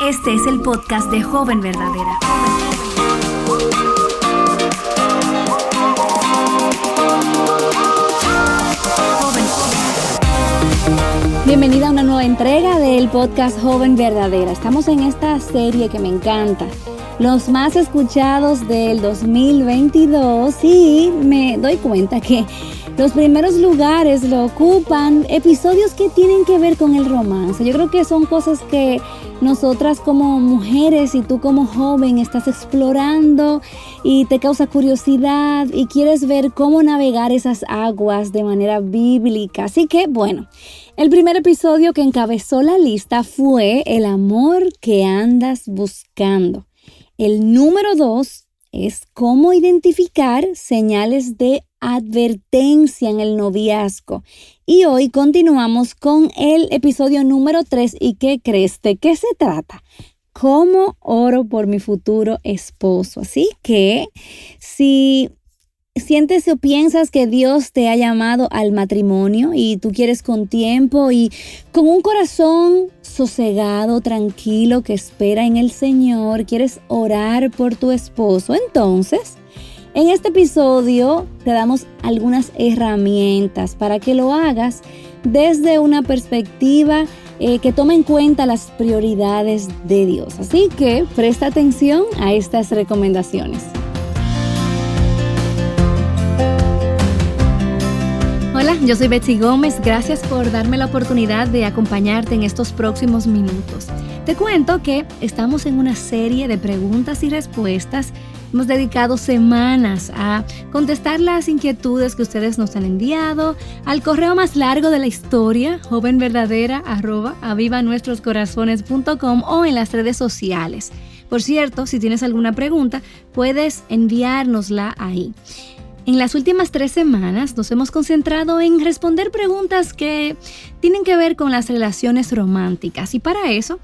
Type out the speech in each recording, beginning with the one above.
Este es el podcast de Joven Verdadera. Bienvenida a una nueva entrega del podcast Joven Verdadera. Estamos en esta serie que me encanta, los más escuchados del 2022, y me doy cuenta que los primeros lugares lo ocupan episodios que tienen que ver con el romance. Yo creo que son cosas que nosotras como mujeres y tú como joven estás explorando y te causa curiosidad y quieres ver cómo navegar esas aguas de manera bíblica. Así que, bueno, el primer episodio que encabezó la lista fue El amor que andas buscando. El número 2 es cómo identificar señales de advertencia en el noviazgo. Y hoy continuamos con el episodio número 3. ¿Y qué crees? ¿De qué se trata? ¿Cómo oro por mi futuro esposo? Así que si sientes o piensas que Dios te ha llamado al matrimonio y tú quieres con tiempo y con un corazón sosegado, tranquilo, que espera en el Señor, quieres orar por tu esposo, entonces en este episodio te damos algunas herramientas para que lo hagas desde una perspectiva que tome en cuenta las prioridades de Dios. Así que presta atención a estas recomendaciones. Hola, yo soy Betsy Gómez. Gracias por darme la oportunidad de acompañarte en estos próximos minutos. Te cuento que estamos en una serie de preguntas y respuestas. Hemos dedicado semanas a contestar las inquietudes que ustedes nos han enviado al correo más largo de la historia, jovenverdadera@avivanuestroscorazones.com, o en las redes sociales. Por cierto, si tienes alguna pregunta, puedes enviárnosla ahí. En las últimas 3 semanas nos hemos concentrado en responder preguntas que tienen que ver con las relaciones románticas, y para eso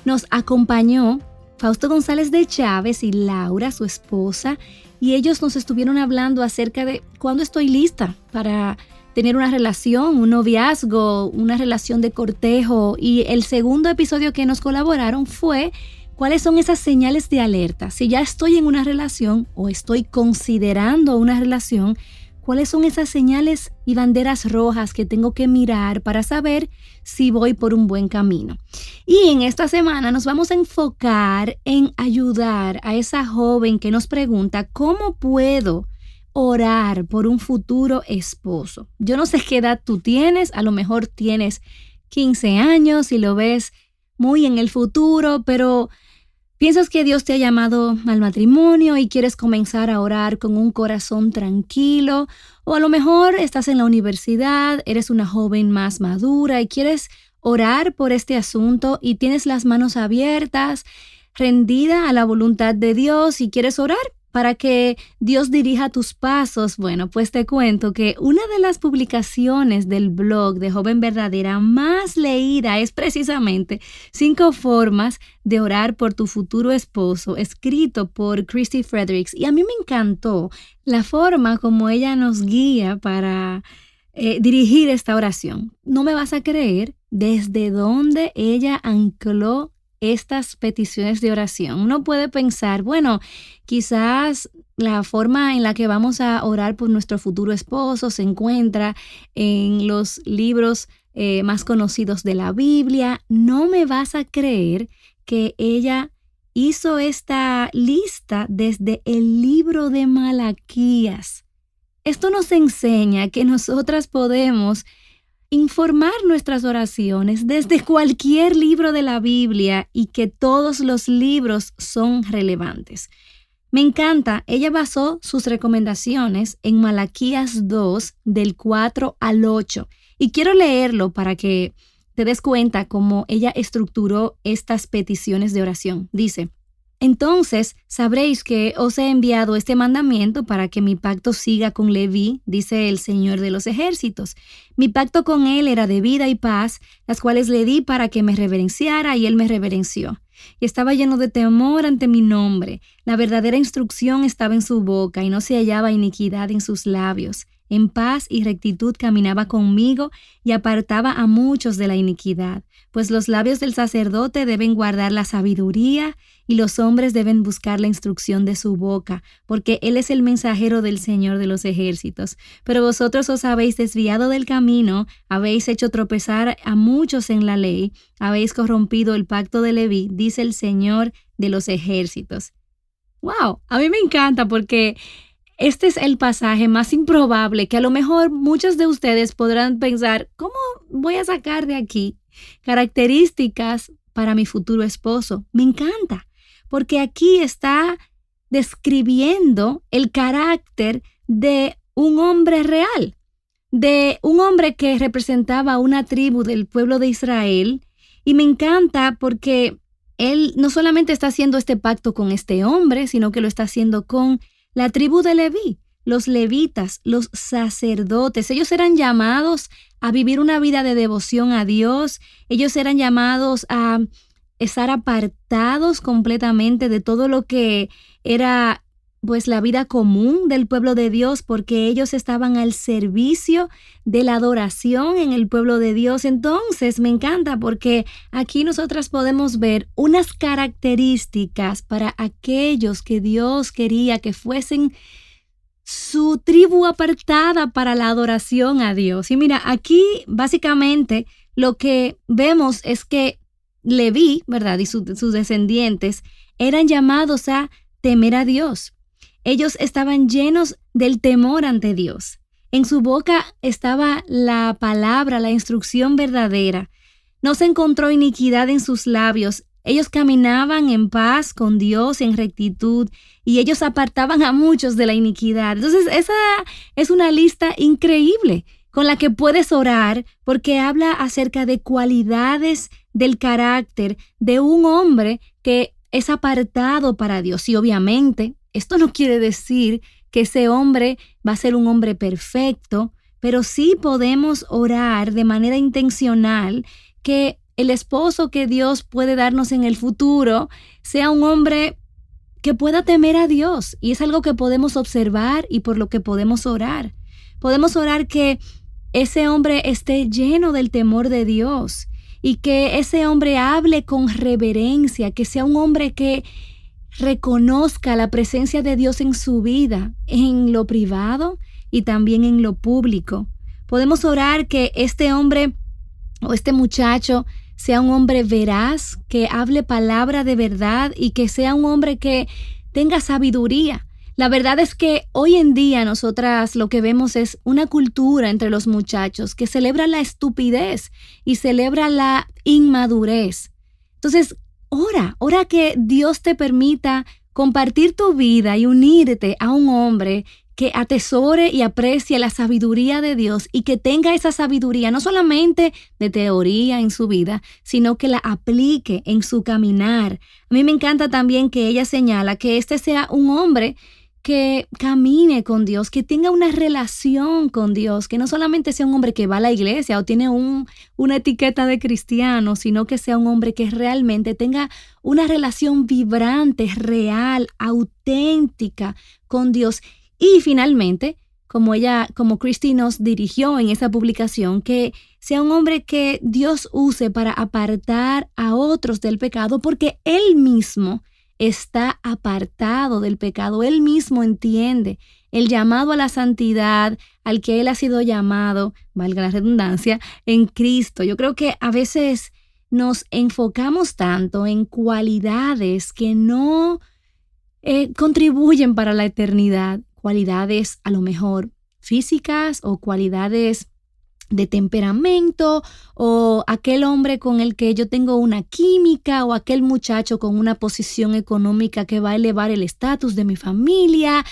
nos acompañó Fausto González de Chávez y Laura, su esposa, y ellos nos estuvieron hablando acerca de cuándo estoy lista para tener una relación, un noviazgo, una relación de cortejo. Y el segundo episodio que nos colaboraron fue cuáles son esas señales de alerta. Si ya estoy en una relación o estoy considerando una relación, ¿cuáles son esas señales y banderas rojas que tengo que mirar para saber si voy por un buen camino? Y en esta semana nos vamos a enfocar en ayudar a esa joven que nos pregunta ¿cómo puedo orar por un futuro esposo? Yo no sé qué edad tú tienes, a lo mejor tienes 15 años y lo ves muy en el futuro, pero piensas que Dios te ha llamado al matrimonio y quieres comenzar a orar con un corazón tranquilo, o a lo mejor estás en la universidad, eres una joven más madura y quieres orar por este asunto y tienes las manos abiertas, rendida a la voluntad de Dios y quieres orar para que Dios dirija tus pasos. Bueno, pues te cuento que una de las publicaciones del blog de Joven Verdadera más leída es precisamente 5 formas de orar por tu futuro esposo, escrito por Christy Fredericks. Y a mí me encantó la forma como ella nos guía para dirigir esta oración. No me vas a creer desde dónde ella ancló estas peticiones de oración. Uno puede pensar, bueno, quizás la forma en la que vamos a orar por nuestro futuro esposo se encuentra en los libros más conocidos de la Biblia. No me vas a creer que ella hizo esta lista desde el libro de Malaquías. Esto nos enseña que nosotras podemos informar nuestras oraciones desde cualquier libro de la Biblia y que todos los libros son relevantes. Me encanta, ella basó sus recomendaciones en Malaquías 2, del 4 al 8. Y quiero leerlo para que te des cuenta cómo ella estructuró estas peticiones de oración. Dice: entonces sabréis que os he enviado este mandamiento para que mi pacto siga con Leví, dice el Señor de los ejércitos. Mi pacto con él era de vida y paz, las cuales le di para que me reverenciara, y él me reverenció. Y estaba lleno de temor ante mi nombre. La verdadera instrucción estaba en su boca, y no se hallaba iniquidad en sus labios. en paz y rectitud caminaba conmigo y apartaba a muchos de la iniquidad. Pues los labios del sacerdote deben guardar la sabiduría y los hombres deben buscar la instrucción de su boca, porque él es el mensajero del Señor de los ejércitos. Pero vosotros os habéis desviado del camino, habéis hecho tropezar a muchos en la ley, habéis corrompido el pacto de Leví, dice el Señor de los ejércitos. ¡Wow! A mí me encanta porque este es el pasaje más improbable que a lo mejor muchos de ustedes podrán pensar, ¿cómo voy a sacar de aquí características para mi futuro esposo? Me encanta, porque aquí está describiendo el carácter de un hombre real, de un hombre que representaba una tribu del pueblo de Israel. Y me encanta porque él no solamente está haciendo este pacto con este hombre, sino que lo está haciendo con la tribu de Leví, los levitas, los sacerdotes. Ellos eran llamados a vivir una vida de devoción a Dios. Ellos eran llamados a estar apartados completamente de todo lo que era pues la vida común del pueblo de Dios, porque ellos estaban al servicio de la adoración en el pueblo de Dios. Entonces me encanta porque aquí nosotras podemos ver unas características para aquellos que Dios quería que fuesen su tribu apartada para la adoración a Dios. Y mira, aquí básicamente lo que vemos es que Leví, ¿verdad? Y sus descendientes eran llamados a temer a Dios. Ellos estaban llenos del temor ante Dios. En su boca estaba la palabra, la instrucción verdadera. No se encontró iniquidad en sus labios. Ellos caminaban en paz con Dios, en rectitud, y ellos apartaban a muchos de la iniquidad. Entonces, esa es una lista increíble con la que puedes orar, porque habla acerca de cualidades del carácter de un hombre que es apartado para Dios. Y obviamente, esto no quiere decir que ese hombre va a ser un hombre perfecto, pero sí podemos orar de manera intencional que el esposo que Dios puede darnos en el futuro sea un hombre que pueda temer a Dios. Y es algo que podemos observar y por lo que podemos orar. Podemos orar que ese hombre esté lleno del temor de Dios y que ese hombre hable con reverencia, que sea un hombre que reconozca la presencia de Dios en su vida, en lo privado y también en lo público. Podemos orar que este hombre o este muchacho sea un hombre veraz, que hable palabra de verdad y que sea un hombre que tenga sabiduría. La verdad es que hoy en día nosotras lo que vemos es una cultura entre los muchachos que celebra la estupidez y celebra la inmadurez. Entonces, ora que Dios te permita compartir tu vida y unirte a un hombre que atesore y aprecie la sabiduría de Dios y que tenga esa sabiduría no solamente de teoría en su vida, sino que la aplique en su caminar. A mí me encanta también que ella señala que este sea un hombre que camine con Dios, que tenga una relación con Dios, que no solamente sea un hombre que va a la iglesia o tiene una etiqueta de cristiano, sino que sea un hombre que realmente tenga una relación vibrante, real, auténtica con Dios. Y finalmente, como Christy nos dirigió en esa publicación, que sea un hombre que Dios use para apartar a otros del pecado, porque Él mismo está apartado del pecado. Él mismo entiende el llamado a la santidad al que Él ha sido llamado, valga la redundancia, en Cristo. Yo creo que a veces nos enfocamos tanto en cualidades que no contribuyen para la eternidad, cualidades a lo mejor físicas o cualidades de temperamento o aquel hombre con el que yo tengo una química o aquel muchacho con una posición económica que va a elevar el estatus de mi familia.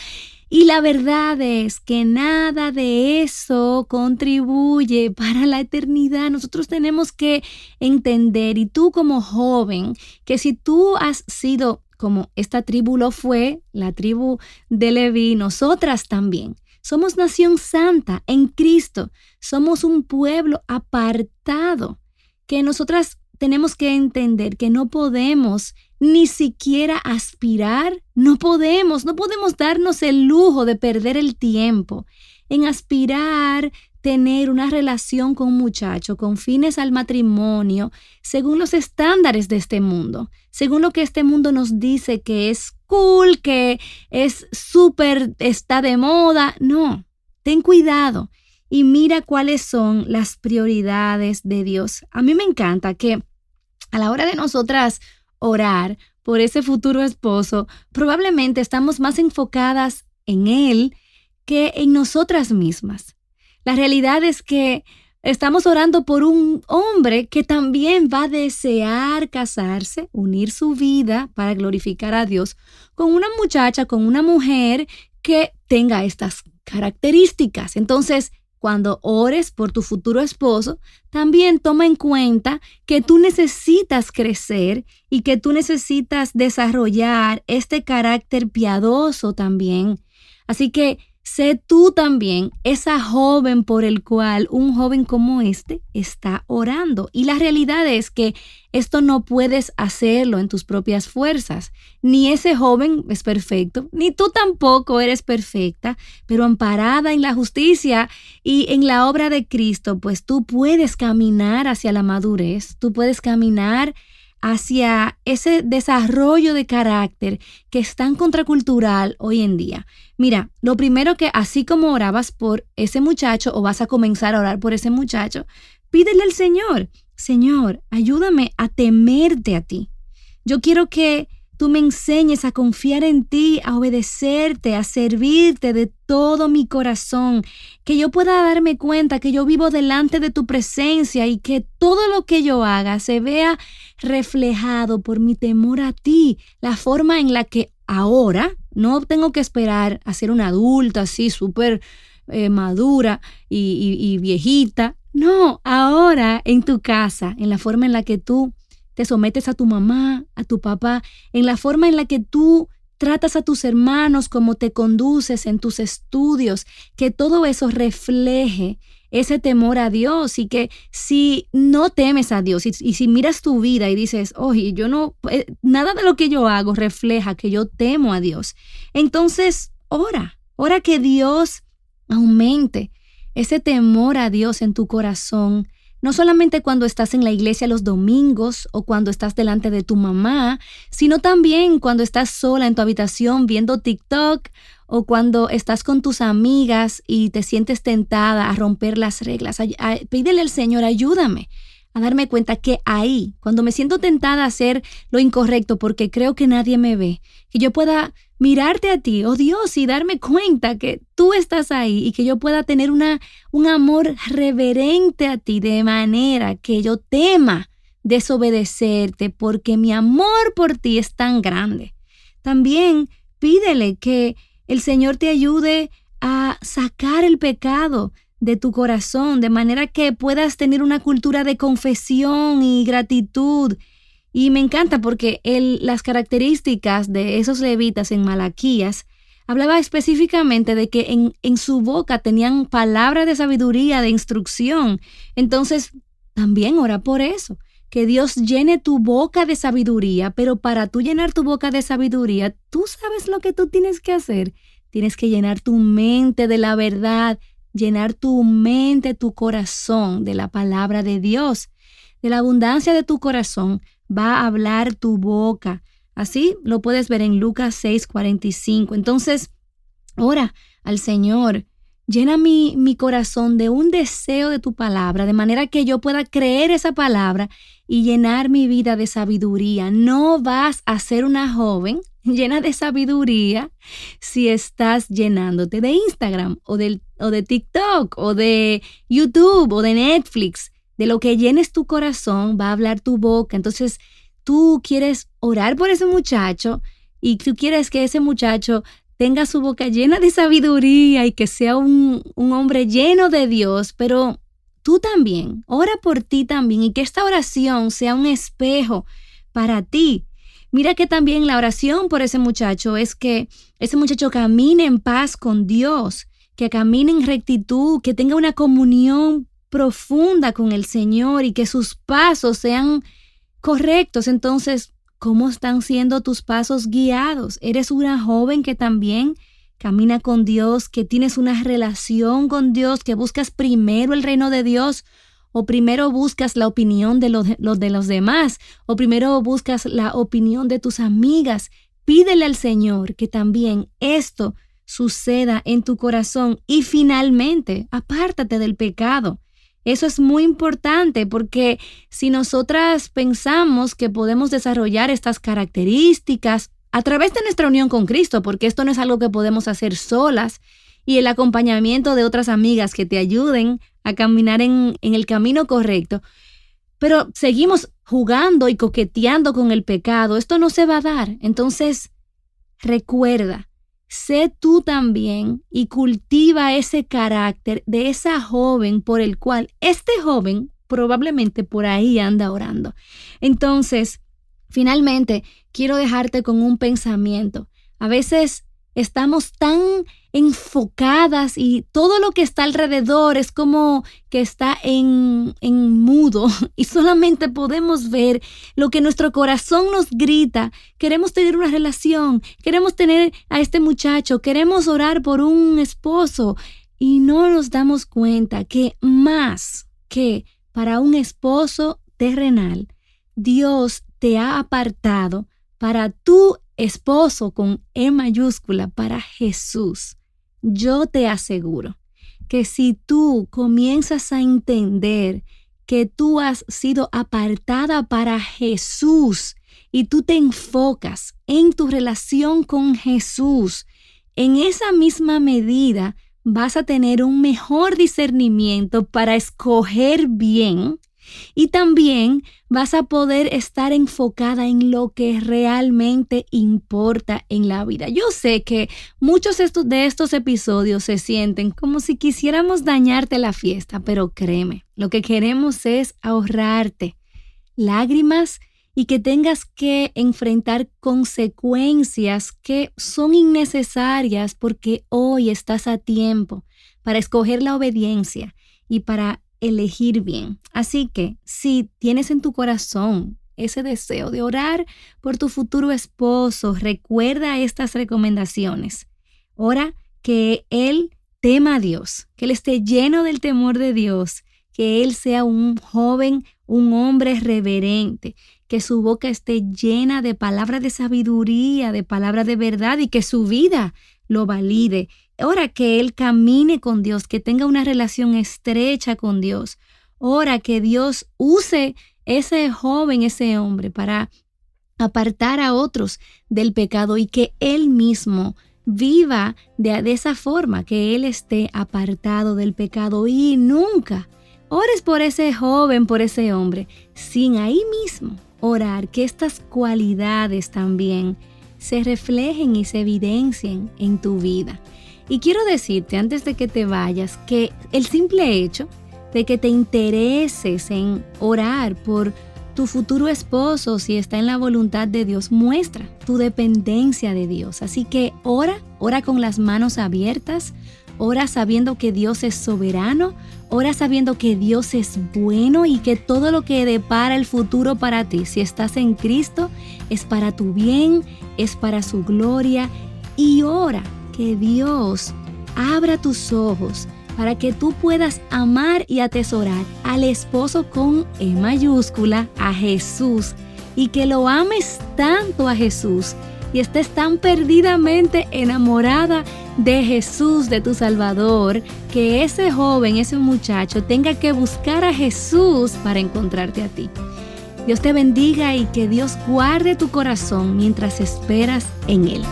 Y la verdad es que nada de eso contribuye para la eternidad. Nosotros tenemos que entender, y tú como joven, que si tú has sido como esta tribu lo fue, la tribu de Leví, nosotras también somos nación santa en Cristo. Somos un pueblo apartado, que nosotras tenemos que entender que no podemos ni siquiera aspirar, no podemos darnos el lujo de perder el tiempo en aspirar tener una relación con un muchacho con fines al matrimonio según los estándares de este mundo, según lo que este mundo nos dice que es cool, que es súper, está de moda. No, ten cuidado y mira cuáles son las prioridades de Dios. A mí me encanta que a la hora de nosotras orar por ese futuro esposo, probablemente estamos más enfocadas en él que en nosotras mismas. La realidad es que estamos orando por un hombre que también va a desear casarse, unir su vida para glorificar a Dios con una muchacha, con una mujer que tenga estas características. Entonces, cuando ores por tu futuro esposo, también toma en cuenta que tú necesitas crecer y que tú necesitas desarrollar este carácter piadoso también. Así que sé tú también esa joven por el cual un joven como este está orando. Y la realidad es que esto no puedes hacerlo en tus propias fuerzas. Ni ese joven es perfecto, ni tú tampoco eres perfecta, pero amparada en la justicia y en la obra de Cristo, pues tú puedes caminar hacia la madurez, tú puedes caminar hacia ese desarrollo de carácter que es tan contracultural hoy en día. Mira, lo primero que así como orabas por ese muchacho o vas a comenzar a orar por ese muchacho, pídele al Señor, Señor, ayúdame a temerte a ti. Yo quiero que tú me enseñes a confiar en ti, a obedecerte, a servirte de todo mi corazón, que yo pueda darme cuenta que yo vivo delante de tu presencia y que todo lo que yo haga se vea reflejado por mi temor a ti, la forma en la que ahora no tengo que esperar a ser una adulta así súper madura y viejita. No, ahora en tu casa, en la forma en la que tú te sometes a tu mamá, a tu papá, en la forma en la que tú tratas a tus hermanos, cómo te conduces en tus estudios, que todo eso refleje ese temor a Dios y que si no temes a Dios y si miras tu vida y dices, oye, yo no, nada de lo que yo hago refleja que yo temo a Dios, entonces ora que Dios aumente ese temor a Dios en tu corazón. No solamente cuando estás en la iglesia los domingos o cuando estás delante de tu mamá, sino también cuando estás sola en tu habitación viendo TikTok o cuando estás con tus amigas y te sientes tentada a romper las reglas. Pídele al Señor, ayúdame a darme cuenta que ahí, cuando me siento tentada a hacer lo incorrecto porque creo que nadie me ve, que yo pueda mirarte a ti, oh Dios, y darme cuenta que tú estás ahí y que yo pueda tener un amor reverente a ti de manera que yo tema desobedecerte porque mi amor por ti es tan grande. También pídele que el Señor te ayude a sacar el pecado de tu corazón, de manera que puedas tener una cultura de confesión y gratitud. Y me encanta porque las características de esos levitas en Malaquías hablaba específicamente de que en su boca tenían palabras de sabiduría, de instrucción. Entonces, también ora por eso, que Dios llene tu boca de sabiduría, pero para tú llenar tu boca de sabiduría, tú sabes lo que tú tienes que hacer. Tienes que llenar tu mente de la verdad, llenar tu mente, tu corazón de la palabra de Dios. De la abundancia de tu corazón va a hablar tu boca. Así lo puedes ver en Lucas 6:45. Entonces, ora al Señor, llena mi corazón de un deseo de tu palabra, de manera que yo pueda creer esa palabra y llenar mi vida de sabiduría. No vas a ser una joven llena de sabiduría si estás llenándote de Instagram o de TikTok o de YouTube o de Netflix. De lo que llenes tu corazón va a hablar tu boca. Entonces tú quieres orar por ese muchacho y tú quieres que ese muchacho tenga su boca llena de sabiduría y que sea un hombre lleno de Dios, pero tú también, ora por ti también y que esta oración sea un espejo para ti. Mira que también la oración por ese muchacho es que ese muchacho camine en paz con Dios, que camine en rectitud, que tenga una comunión profunda con el Señor y que sus pasos sean correctos. Entonces, ¿cómo están siendo tus pasos guiados? ¿Eres una joven que también camina con Dios, que tienes una relación con Dios, que buscas primero el reino de Dios, o primero buscas la opinión de los demás, o primero buscas la opinión de tus amigas. Pídele al Señor que también esto suceda en tu corazón y finalmente apártate del pecado. Eso es muy importante porque si nosotras pensamos que podemos desarrollar estas características a través de nuestra unión con Cristo, porque esto no es algo que podemos hacer solas, y el acompañamiento de otras amigas que te ayuden a caminar en el camino correcto, pero seguimos jugando y coqueteando con el pecado, esto no se va a dar. Entonces, recuerda, sé tú también y cultiva ese carácter de esa joven por el cual este joven probablemente por ahí anda orando. Entonces, finalmente, quiero dejarte con un pensamiento. A veces estamos tan enfocadas y todo lo que está alrededor es como que está en mudo y solamente podemos ver lo que nuestro corazón nos grita. Queremos tener una relación, queremos tener a este muchacho, queremos orar por un esposo y no nos damos cuenta que más que para un esposo terrenal, Dios te ha apartado para tu esposo con E mayúscula, para Jesús. Yo te aseguro que si tú comienzas a entender que tú has sido apartada para Jesús y tú te enfocas en tu relación con Jesús, en esa misma medida vas a tener un mejor discernimiento para escoger bien. Y también vas a poder estar enfocada en lo que realmente importa en la vida. Yo sé que muchos de estos episodios se sienten como si quisiéramos dañarte la fiesta, pero créeme, lo que queremos es ahorrarte lágrimas y que tengas que enfrentar consecuencias que son innecesarias porque hoy estás a tiempo para escoger la obediencia y para elegir bien. Así que si tienes en tu corazón ese deseo de orar por tu futuro esposo, recuerda estas recomendaciones. Ora que él tema a Dios, que él esté lleno del temor de Dios, que él sea un joven, un hombre reverente, que su boca esté llena de palabras de sabiduría, de palabras de verdad y que su vida lo valide. Ora que él camine con Dios, que tenga una relación estrecha con Dios. Ora que Dios use ese joven, ese hombre para apartar a otros del pecado y que él mismo viva de esa forma, que él esté apartado del pecado y nunca ores por ese joven, por ese hombre, sin ahí mismo orar que estas cualidades también se reflejen y se evidencien en tu vida. Y quiero decirte antes de que te vayas que el simple hecho de que te intereses en orar por tu futuro esposo, si está en la voluntad de Dios, muestra tu dependencia de Dios. Así que ora con las manos abiertas, ora sabiendo que Dios es soberano, ora sabiendo que Dios es bueno y que todo lo que depara el futuro para ti, si estás en Cristo, es para tu bien, es para su gloria. Y ora que Dios abra tus ojos para que tú puedas amar y atesorar al esposo con E mayúscula, a Jesús, y que lo ames tanto a Jesús y estés tan perdidamente enamorada de Jesús, de tu Salvador, que ese joven, ese muchacho tenga que buscar a Jesús para encontrarte a ti. Dios te bendiga y que Dios guarde tu corazón mientras esperas en Él.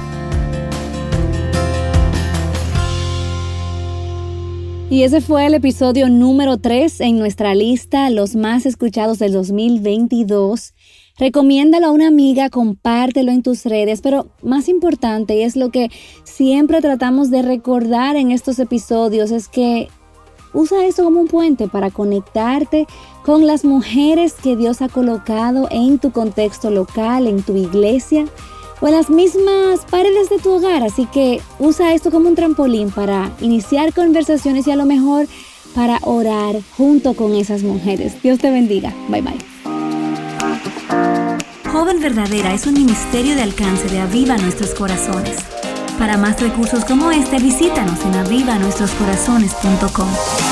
Y ese fue el episodio número 3 en nuestra lista, los más escuchados del 2022. Recomiéndalo a una amiga, compártelo en tus redes, pero más importante, y es lo que siempre tratamos de recordar en estos episodios, es que usa esto como un puente para conectarte con las mujeres que Dios ha colocado en tu contexto local, en tu iglesia o en las mismas paredes de tu hogar. Así que usa esto como un trampolín para iniciar conversaciones y a lo mejor para orar junto con esas mujeres. Dios te bendiga. Bye bye. Joven Verdadera es un ministerio de alcance de Aviva Nuestros Corazones. Para más recursos como este, visítanos en avivanuestroscorazones.com.